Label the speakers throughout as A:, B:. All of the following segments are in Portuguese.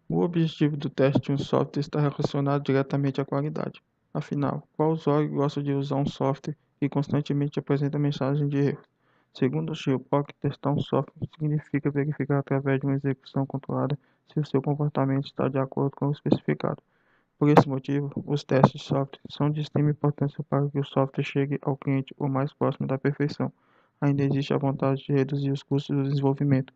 A: O objetivo do teste de um software está relacionado diretamente à qualidade. Afinal, qual usuário gosta de usar um software que constantemente apresenta mensagem de erro? Segundo o Shilpock, testar um software significa verificar através de uma execução controlada se o seu comportamento está de acordo com o especificado. Por esse motivo, os testes de software são de extrema importância para que o software chegue ao cliente o mais próximo da perfeição. Ainda existe a vontade de reduzir os custos do desenvolvimento.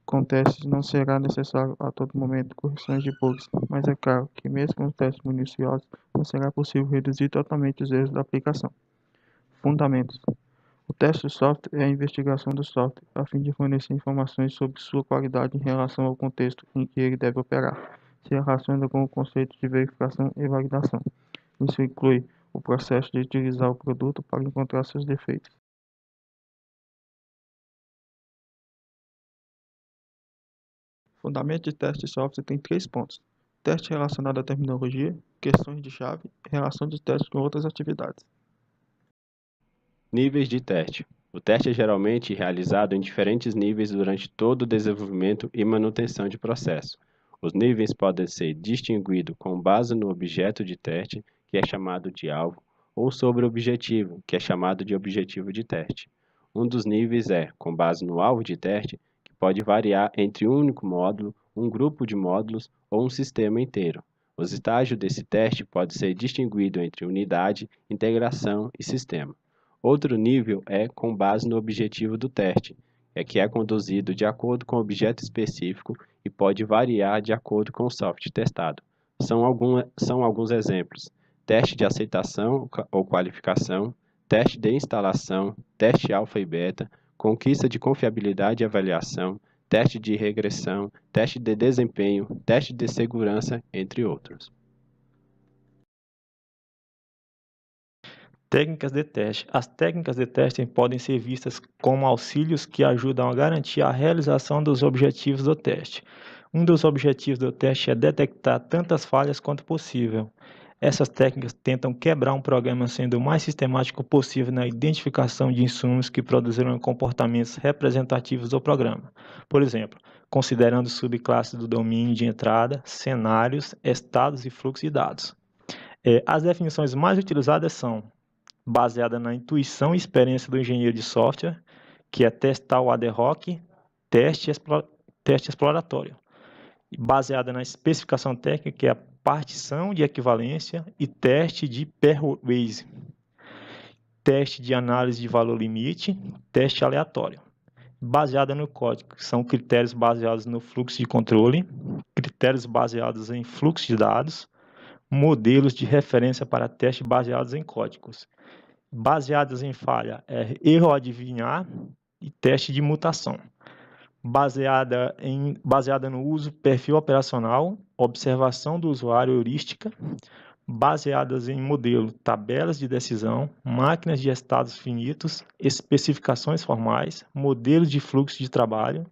A: Com testes não será necessário a todo momento correções de bugs, mas é claro que mesmo com testes minuciosos, não será possível reduzir totalmente os erros da aplicação. Fundamentos. O teste de software é a investigação do software, a fim de fornecer informações sobre sua qualidade em relação ao contexto em que ele deve operar. Se relaciona com o conceito de verificação e validação. Isso inclui o processo de utilizar o produto para encontrar seus defeitos. Fundamento de teste de software tem 3 pontos: teste relacionado à terminologia, questões de chave e relação de teste com outras atividades.
B: Níveis de teste. O teste é geralmente realizado em diferentes níveis durante todo o desenvolvimento e manutenção de processo. Os níveis podem ser distinguidos com base no objeto de teste, que é chamado de alvo, ou sobre o objetivo, que é chamado de objetivo de teste. Um dos níveis é com base no alvo de teste, que pode variar entre um único módulo, um grupo de módulos ou um sistema inteiro. Os estágios desse teste podem ser distinguidos entre unidade, integração e sistema. Outro nível é com base no objetivo do teste, que é conduzido de acordo com o objeto específico e pode variar de acordo com o software testado. São alguns exemplos: teste de aceitação ou qualificação, teste de instalação, teste alfa e beta, conquista de confiabilidade e avaliação, teste de regressão, teste de desempenho, teste de segurança, entre outros.
C: Técnicas de teste. As técnicas de teste podem ser vistas como auxílios que ajudam a garantir a realização dos objetivos do teste. Um dos objetivos do teste é detectar tantas falhas quanto possível. Essas técnicas tentam quebrar um programa sendo o mais sistemático possível na identificação de insumos que produzirão comportamentos representativos do programa. Por exemplo, considerando subclasses do domínio de entrada, cenários, estados e fluxo de dados. As definições mais utilizadas são baseada na intuição e experiência do engenheiro de software, que é testar o ad hoc, teste exploratório. Baseada na especificação técnica, que é a partição de equivalência e teste de pairwise. Teste de análise de valor limite, teste aleatório. Baseada no código, que são critérios baseados no fluxo de controle, critérios baseados em fluxo de dados, modelos de referência para testes baseados em códigos. Baseadas em falha é erro adivinhar e teste de mutação. Baseada no uso perfil operacional, observação do usuário heurística. Baseadas em modelo, tabelas de decisão, máquinas de estados finitos, especificações formais, modelos de fluxo de trabalho,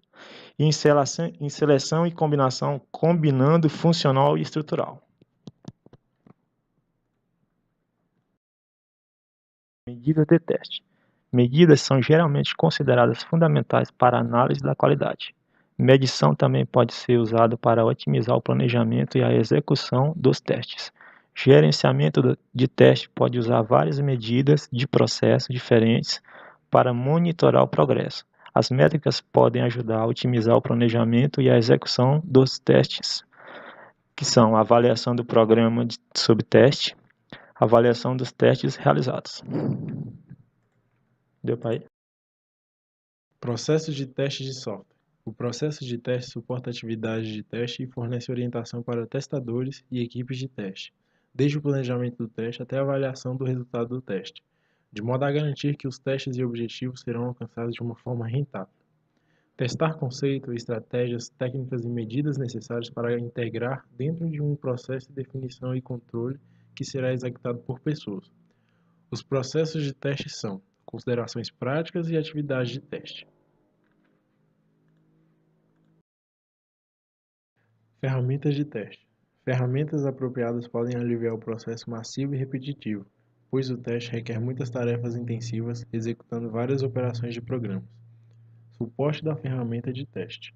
C: e em seleção e combinação, combinando funcional e estrutural. Medidas de teste. Medidas são geralmente consideradas fundamentais para a análise da qualidade. Medição também pode ser usada para otimizar o planejamento e a execução dos testes. Gerenciamento de teste pode usar várias medidas de processo diferentes para monitorar o progresso. As métricas podem ajudar a otimizar o planejamento e a execução dos testes, que são a avaliação do programa sob teste, avaliação dos testes realizados. Deu para ir?
D: Processo de teste de software. O processo de teste suporta atividades de teste e fornece orientação para testadores e equipes de teste, desde o planejamento do teste até a avaliação do resultado do teste, de modo a garantir que os testes e objetivos serão alcançados de uma forma rentável. Testar conceito, estratégias, técnicas e medidas necessárias para integrar dentro de um processo de definição e controle que será executado por pessoas. Os processos de teste são considerações práticas e atividades de teste. Ferramentas de teste. Ferramentas apropriadas podem aliviar o processo massivo e repetitivo, pois o teste requer muitas tarefas intensivas, executando várias operações de programas. Suporte da ferramenta de teste.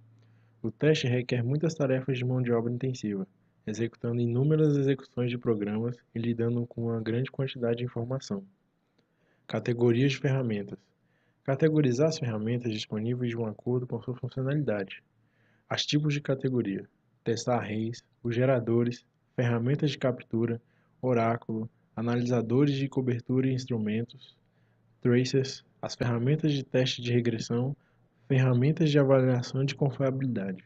D: O teste requer muitas tarefas de mão de obra intensiva, executando inúmeras execuções de programas e lidando com uma grande quantidade de informação. Categorias de ferramentas. Categorizar as ferramentas disponíveis de acordo com sua funcionalidade. As tipos de categoria. Testar arrays, os geradores, ferramentas de captura, oráculo, analisadores de cobertura e instrumentos, tracers, as ferramentas de teste de regressão, ferramentas de avaliação de confiabilidade.